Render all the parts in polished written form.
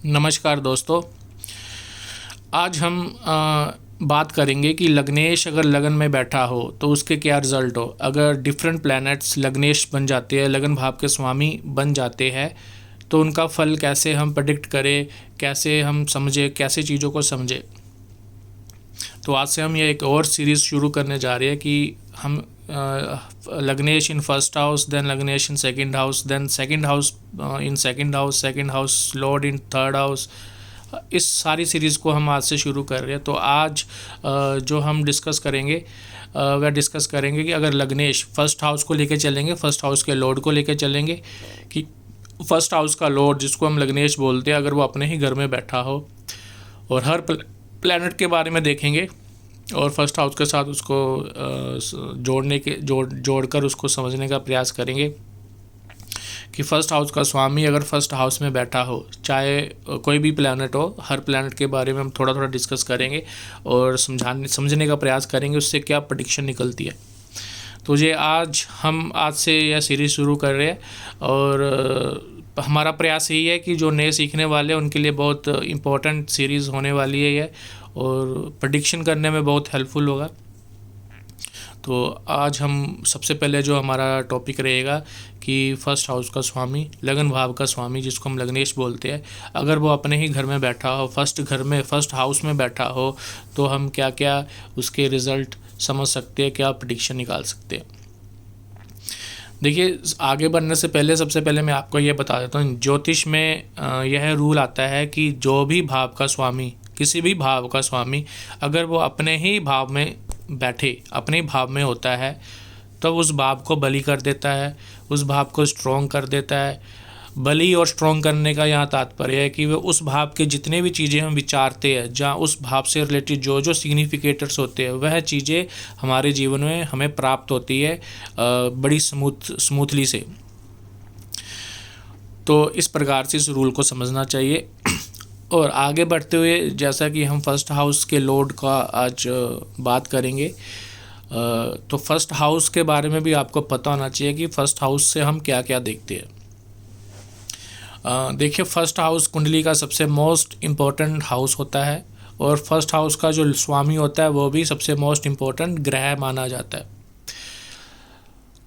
नमस्कार दोस्तों। आज हम बात करेंगे कि लग्नेश अगर लगन में बैठा हो तो उसके क्या रिज़ल्ट हो। अगर डिफरेंट प्लैनेट्स लग्नेश बन जाते हैं, लगन भाव के स्वामी बन जाते हैं, तो उनका फल कैसे हम प्रेडिक्ट करें, कैसे हम समझे, कैसे चीज़ों को समझे। तो आज से हम ये एक और सीरीज़ शुरू करने जा रहे हैं कि हम लग्नेश इन फर्स्ट हाउस, देन लग्नेश in second house, then second house in second house lord in third house. इस सारी सीरीज़ को हम आज से शुरू कर रहे हैं। तो आज जो हम डिस्कस करेंगे वह डिस्कस करेंगे कि अगर लग्नेश फर्स्ट हाउस को लेके चलेंगे, फर्स्ट हाउस के लॉर्ड को लेके चलेंगे कि फर्स्ट हाउस का लॉर्ड जिसको हम लग्नेश बोलते हैं, अगर वो अपने ही घर में बैठा हो, और हर प्लैनेट के बारे में देखेंगे और फर्स्ट हाउस के साथ उसको जोड़कर उसको समझने का प्रयास करेंगे कि फर्स्ट हाउस का स्वामी अगर फर्स्ट हाउस में बैठा हो, चाहे कोई भी प्लैनेट हो, हर प्लैनेट के बारे में हम थोड़ा थोड़ा डिस्कस करेंगे और समझने का प्रयास करेंगे उससे क्या प्रेडिक्शन निकलती है। तो ये आज से यह सीरीज़ शुरू कर रहे हैं और हमारा प्रयास यही है कि जो नए सीखने वाले हैं उनके लिए बहुत इम्पोर्टेंट सीरीज़ होने वाली है यह, और प्रेडिक्शन करने में बहुत हेल्पफुल होगा। तो आज हम सबसे पहले जो हमारा टॉपिक रहेगा कि फर्स्ट हाउस का स्वामी, लगन भाव का स्वामी जिसको हम लग्नेश बोलते हैं, अगर वो अपने ही घर में बैठा हो, फर्स्ट हाउस में बैठा हो, तो हम क्या क्या उसके रिज़ल्ट समझ सकते हैं, क्या प्रेडिक्शन निकाल सकते हैं। देखिए, आगे बढ़ने से पहले सबसे पहले मैं आपको ये बता देता हूँ, ज्योतिष में यह रूल आता है कि जो भी भाव का स्वामी, किसी भी भाव का स्वामी अगर वो अपने ही भाव में बैठे, अपने भाव में होता है, तो उस भाव को बली कर देता है, उस भाव को स्ट्रॉन्ग कर देता है। बली और स्ट्रॉन्ग करने का यहाँ तात्पर्य है कि वो उस भाव के जितने भी चीज़ें हम विचारते हैं, जहाँ उस भाव से रिलेटेड जो जो सिग्निफिकेटर्स होते हैं, वह चीज़ें हमारे जीवन में हमें प्राप्त होती है बड़ी स्मूथली से। तो इस प्रकार से इस रूल को समझना चाहिए। और आगे बढ़ते हुए जैसा कि हम फर्स्ट हाउस के लॉर्ड का आज बात करेंगे, तो फर्स्ट हाउस के बारे में भी आपको पता होना चाहिए कि फर्स्ट हाउस से हम क्या क्या देखते हैं। देखिए, फर्स्ट हाउस कुंडली का सबसे मोस्ट इम्पोर्टेंट हाउस होता है और फर्स्ट हाउस का जो स्वामी होता है वो भी सबसे मोस्ट इम्पोर्टेंट ग्रह माना जाता है।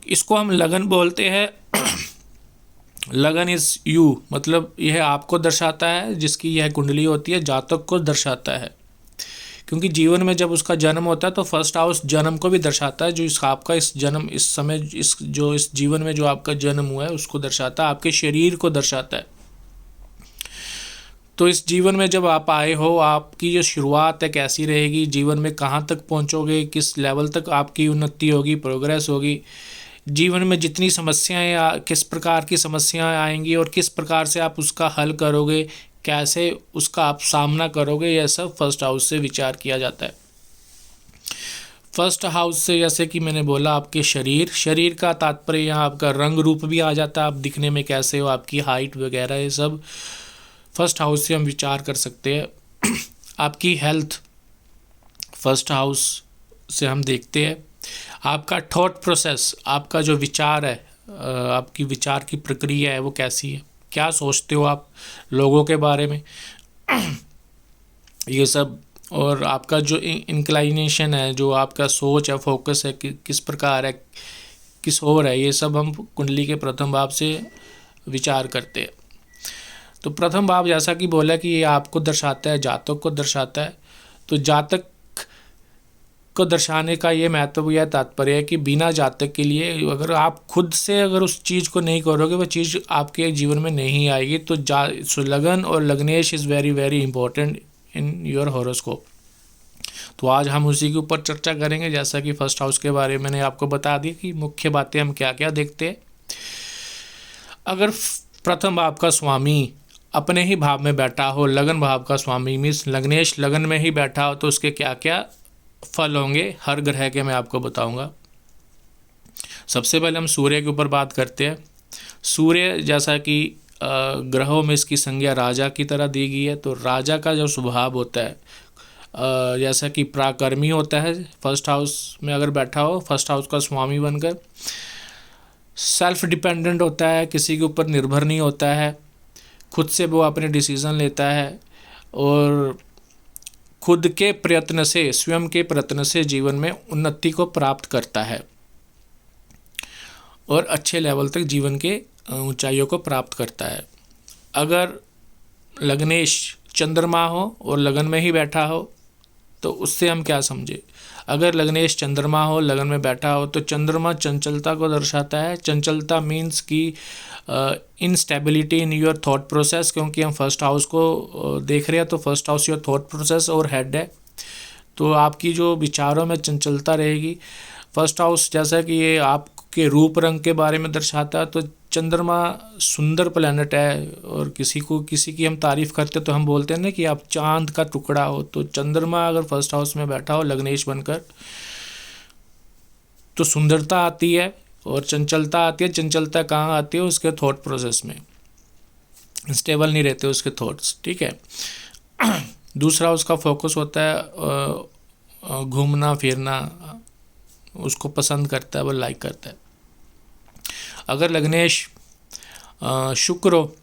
इसको हम लगन बोलते हैं। लगन इज़ यू, मतलब यह आपको दर्शाता है, जिसकी यह कुंडली होती है जातक को दर्शाता है। क्योंकि जीवन में जब उसका जन्म होता है तो फर्स्ट हाउस जन्म को भी दर्शाता है, जो आपका इस जन्म, इस समय, इस जीवन में जो आपका जन्म हुआ है उसको दर्शाता है, आपके शरीर को दर्शाता है। तो इस जीवन में जब आप आए हो, आपकी जो शुरुआत है कैसी रहेगी, जीवन में कहाँ तक पहुँचोगे, किस लेवल तक आपकी उन्नति होगी, प्रोग्रेस होगी, जीवन में जितनी समस्याएं, किस प्रकार की समस्याएं आएंगी और किस प्रकार से आप उसका हल करोगे, कैसे उसका आप सामना करोगे, यह सब फर्स्ट हाउस से विचार किया जाता है। फर्स्ट हाउस से, जैसे कि मैंने बोला, आपके शरीर का तात्पर्य यहाँ आपका रंग रूप भी आ जाता है, आप दिखने में कैसे हो, आपकी हाइट वगैरह, ये सब फर्स्ट हाउस से हम विचार कर सकते हैं। आपकी हेल्थ फर्स्ट हाउस से हम देखते हैं। आपका थॉट प्रोसेस, आपका जो विचार है, आपकी विचार की प्रक्रिया है वो कैसी है, क्या सोचते हो आप लोगों के बारे में, ये सब। और आपका जो इंक्लाइनेशन है, जो आपका सोच है, फोकस है, किस प्रकार है, किस ओर है, ये सब हम कुंडली के प्रथम भाव से विचार करते हैं। तो प्रथम भाव जैसा कि बोला कि ये आपको दर्शाता है, जातक को दर्शाता है। तो जातक को दर्शाने का ये महत्व या तात्पर्य है कि बिना जातक के लिए अगर आप खुद से अगर उस चीज़ को नहीं करोगे, वह चीज़ आपके जीवन में नहीं आएगी। तो लगन और लग्नेश is very very important in your horoscope. तो आज हम उसी के ऊपर चर्चा करेंगे। जैसा कि फर्स्ट हाउस के बारे में मैंने आपको बता दिया कि मुख्य बातें हम क्या क्या देखते हैं। अगर प्रथम भाव का स्वामी अपने ही भाव में बैठा हो, लगन भाव का स्वामी मीन्स लग्नेश लगन में ही बैठा हो, तो उसके क्या क्या फल होंगे हर ग्रह के मैं आपको बताऊंगा। सबसे पहले हम सूर्य के ऊपर बात करते हैं। सूर्य जैसा कि ग्रहों में इसकी संज्ञा राजा की तरह दी गई है। तो राजा का जो स्वभाव होता है, जैसा कि पराक्रमी होता है, फर्स्ट हाउस में अगर बैठा हो, फर्स्ट हाउस का स्वामी बनकर, सेल्फ डिपेंडेंट होता है, किसी के ऊपर निर्भर नहीं होता है, खुद से वो अपने डिसीज़न लेता है और खुद के प्रयत्न से, स्वयं के प्रयत्न से जीवन में उन्नति को प्राप्त करता है और अच्छे लेवल तक जीवन के ऊंचाइयों को प्राप्त करता है। अगर लग्नेश चंद्रमा हो और लगन में ही बैठा हो तो उससे हम क्या समझे? अगर लग्नेश चंद्रमा हो, लगन में बैठा हो, तो चंद्रमा चंचलता को दर्शाता है। चंचलता मीन्स की instability in your thought process, क्योंकि हम फर्स्ट हाउस को देख रहे हैं, तो first house your thought process और हेड है, तो आपकी जो विचारों में चंचलता रहेगी। फर्स्ट हाउस जैसा कि ये आपके रूप रंग के बारे में दर्शाता है, तो चंद्रमा सुंदर प्लैनेट है और किसी की हम तारीफ़ करते तो हम बोलते हैं ना कि आप चांद का टुकड़ा हो। तो चंद्रमा अगर फर्स्ट हाउस में बैठा हो लग्नेश बनकर तो सुंदरता आती है और चंचलता आती है। चंचलता कहाँ आती है? उसके थॉट प्रोसेस में, स्टेबल नहीं रहते उसके थॉट्स, ठीक है। दूसरा उसका फोकस होता है घूमना फिरना, उसको पसंद करता है, वो लाइक करता है। अगर लग्नेश शुक्र हो,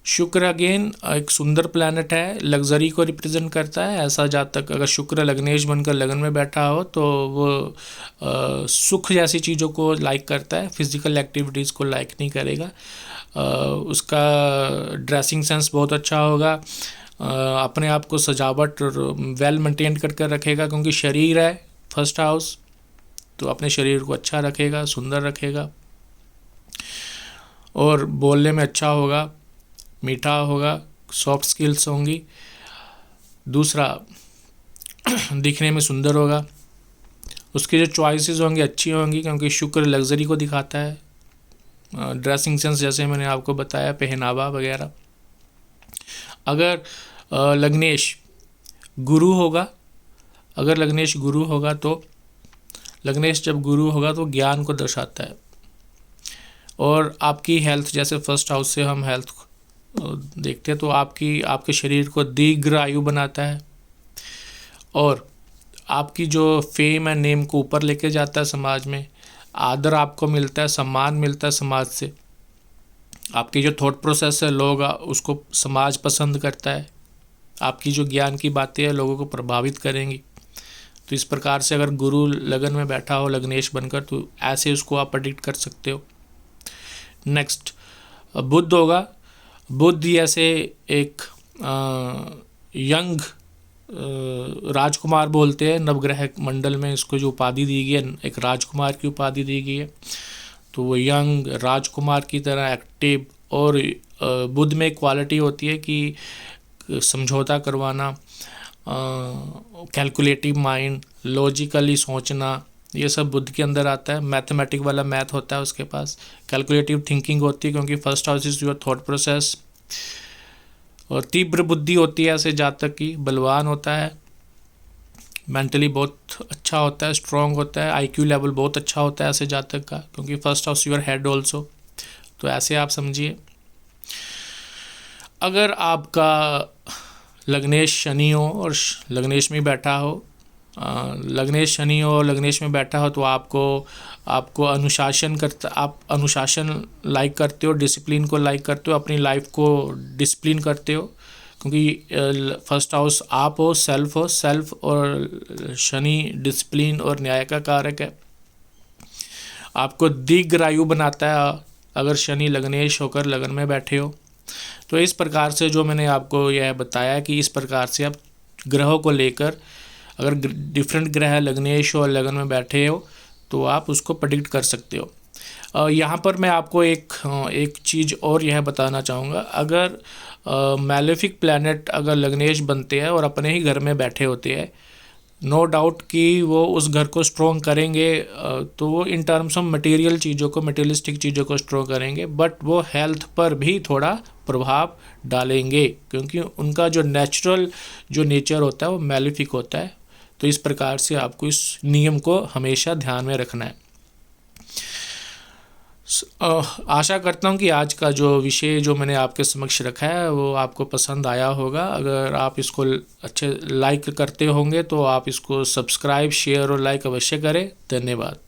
शुक्र अगेन एक सुंदर प्लैनेट है, लग्जरी को रिप्रेजेंट करता है। ऐसा जातक अगर शुक्र लग्नेश बनकर लगन में बैठा हो तो वो सुख जैसी चीज़ों को लाइक करता है, फिजिकल एक्टिविटीज़ को लाइक नहीं करेगा। उसका ड्रेसिंग सेंस बहुत अच्छा होगा, अपने आप को सजावट वेल मेंटेन करके रखेगा, क्योंकि शरीर है फर्स्ट हाउस, तो अपने शरीर को अच्छा रखेगा, सुंदर रखेगा और बोलने में अच्छा होगा, मीठा होगा, सॉफ्ट स्किल्स होंगी। दूसरा दिखने में सुंदर होगा, उसकी जो चॉइसेस होंगी अच्छी होंगी, क्योंकि शुक्र लग्जरी को दिखाता है। ड्रेसिंग सेंस जैसे मैंने आपको बताया, पहनावा वगैरह। अगर लग्नेश गुरु होगा, अगर लग्नेश गुरु होगा तो लग्नेश जब गुरु होगा तो ज्ञान को दर्शाता है और आपकी हेल्थ, जैसे फर्स्ट हाउस से हम हेल्थ देखते हैं तो आपके शरीर को दीर्घ आयु बनाता है और आपकी जो फेम एंड नेम को ऊपर लेके जाता है समाज में। आदर आपको मिलता है, सम्मान मिलता है समाज से। आपकी जो थॉट प्रोसेस है, लोग उसको समाज पसंद करता है। आपकी जो ज्ञान की बातें हैं लोगों को प्रभावित करेंगी। तो इस प्रकार से अगर गुरु लगन में बैठा हो लग्नेश बनकर तो ऐसे उसको आप प्रेडिक्ट कर सकते हो। नेक्स्ट बुध होगा। बुध ऐसे एक यंग राजकुमार बोलते हैं, नवग्रह मंडल में इसको जो उपाधि दी गई है, एक राजकुमार की उपाधि दी गई है। तो वो यंग राजकुमार की तरह एक्टिव, और बुध में क्वालिटी होती है कि समझौता करवाना, कैलकुलेटिव माइंड, लॉजिकली सोचना, ये सब बुध के अंदर आता है। मैथमेटिक वाला मैथ होता है उसके पास, कैलकुलेटिव थिंकिंग होती है, क्योंकि first house is your thought process. और तीव्र बुद्धि होती है ऐसे जातक की, बलवान होता है, मेंटली बहुत अच्छा होता है, स्ट्रॉन्ग होता है, आईक्यू लेवल बहुत अच्छा होता है ऐसे जातक का, क्योंकि first house your head also. तो ऐसे आप समझिए। अगर आपका लग्नेश शनि हो और लग्नेश में बैठा हो, लग्नेश शनि हो और लग्नेश में बैठा हो तो आपको आप अनुशासन लाइक करते हो, डिसिप्लिन को लाइक करते हो, अपनी लाइफ को डिसिप्लिन करते हो, क्योंकि फर्स्ट हाउस आप हो, सेल्फ और शनि डिसिप्लिन और न्याय का कारक है। आपको दीर्घ आयु बनाता है अगर शनि लग्नेश होकर लगन में बैठे हो। तो इस प्रकार से जो मैंने आपको यह बताया कि इस प्रकार से आप ग्रहों को लेकर, अगर डिफरेंट ग्रह लग्नेश और लगन में बैठे हो तो आप उसको प्रेडिक्ट कर सकते हो। यहाँ पर मैं आपको एक चीज़ और यह बताना चाहूँगा। अगर मैलेफिक प्लैनेट अगर लग्नेश बनते हैं और अपने ही घर में बैठे होते हैं, नो डाउट कि वो उस घर को स्ट्रॉन्ग करेंगे, तो वो इन टर्म्स ऑफ मटेरियल चीज़ों को, मटेरियलिस्टिक चीज़ों को स्ट्रॉन्ग करेंगे, बट वो हेल्थ पर भी थोड़ा प्रभाव डालेंगे, क्योंकि उनका जो नेचुरल जो नेचर होता है वो मैलेफिक होता है। तो इस प्रकार से आपको इस नियम को हमेशा ध्यान में रखना है। आशा करता हूँ कि आज का जो विषय जो मैंने आपके समक्ष रखा है वो आपको पसंद आया होगा। अगर आप इसको अच्छे लाइक करते होंगे तो आप इसको सब्सक्राइब, शेयर और लाइक अवश्य करें। धन्यवाद।